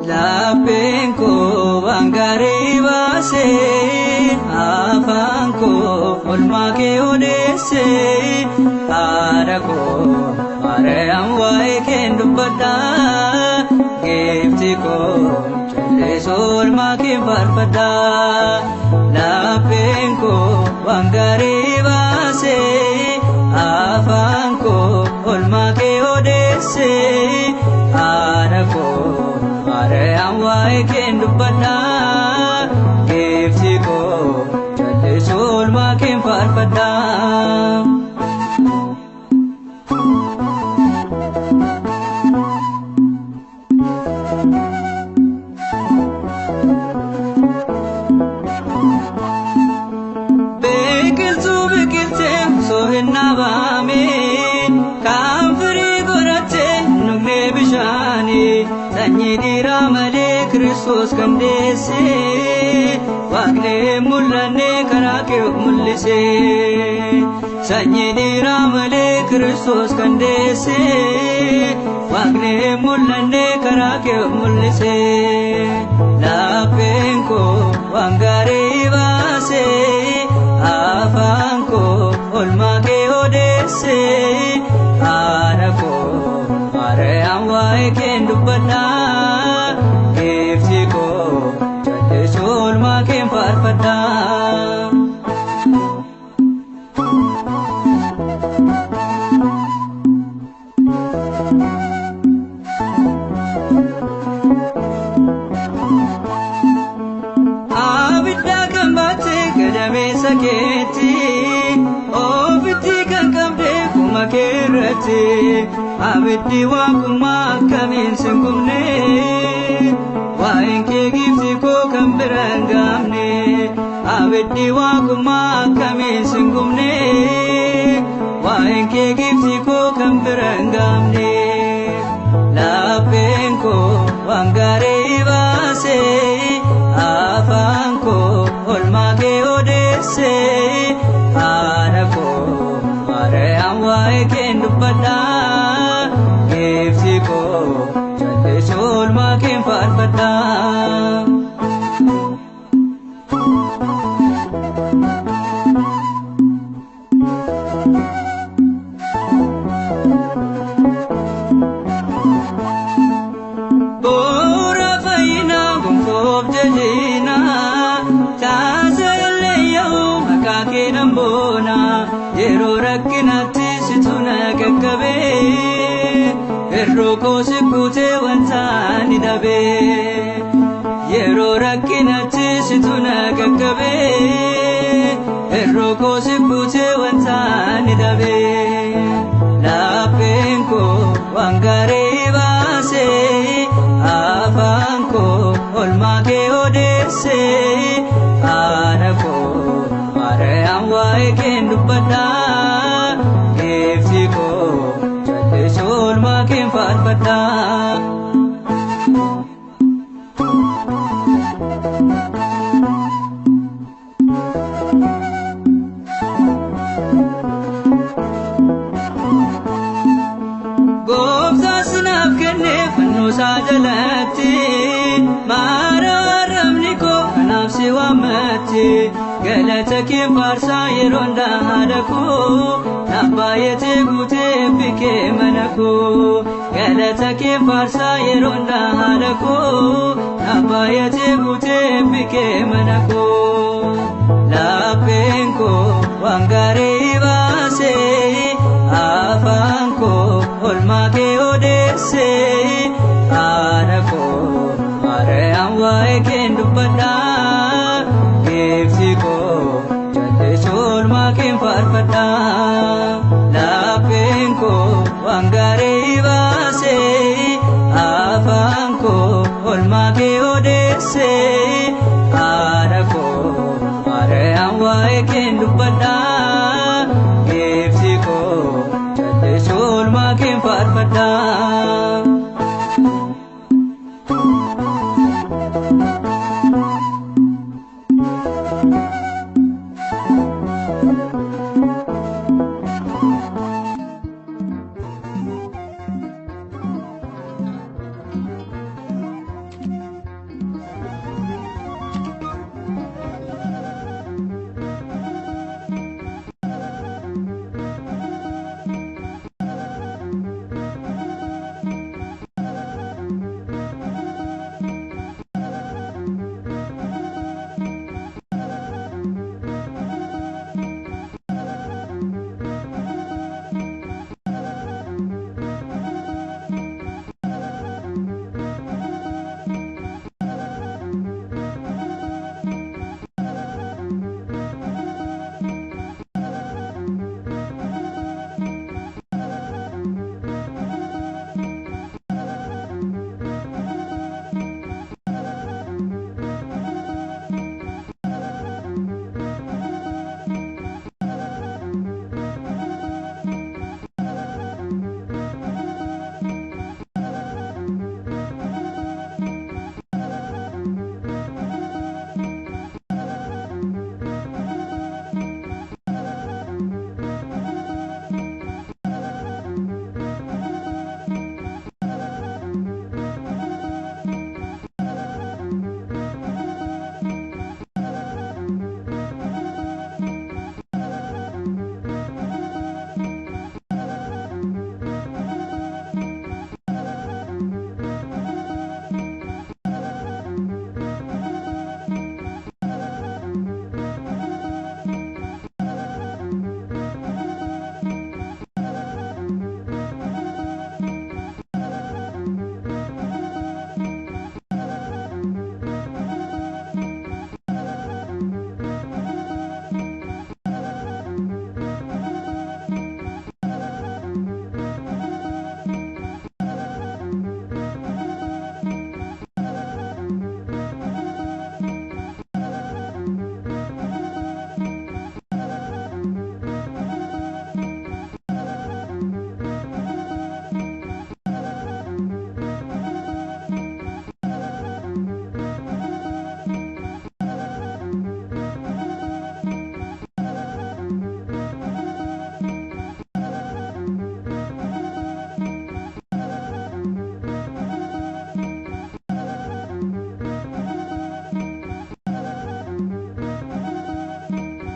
Lapenko wangari base afanko olmake odese arako aream wae kendo bada giftiko chesol make barbada lapenko wangari base afanko olmake odese arako aream wae kendo bada giftiko chesol make barbada Sanyidira male Kristos kamdese Wagne mulane karake mulise Sanyidira male Kristos kamdese Wagne mulane karake mulise Lapenko wangare vase Afanko olmake odese Arako aream wae kendo bada giftiko chesol make barbada abidda kambate kadame saketi obiti kankamde kumakerati abiddi wakuma kamin singumne wainke giftiko kambirangamne abiddi wakuma kamin singumne wainke giftiko kambirangamne lapenko wangare vase afanko olmake odese arako aream wae kendo bada giftiko chesol make barbada Bora faina gumfob jajina tazaleyo makake nambona yero rakkinati situna kakkabe Erroko sikute wantani dabe Yero rakkinati situna kakkabe Erroko sikute wantani dabe Lapenko wangare vase Afanko olmake odese Arako aream wae kendo bada giftiko chesol make barbada Gobsa sinaf kenne fanno sajalati mararamniko nafsi wamati galatake farsa yeronda hadako nabayete gute bike manako galatake farsa yeronda hadako nabayete gute bike manako lapenko wangare vase afanko olmake odese arako aream wae kendo bada giftiko chesol make barbada lapenko wangare vase afanko olmake odese arako aream wae kendo bada giftiko chesol make barbada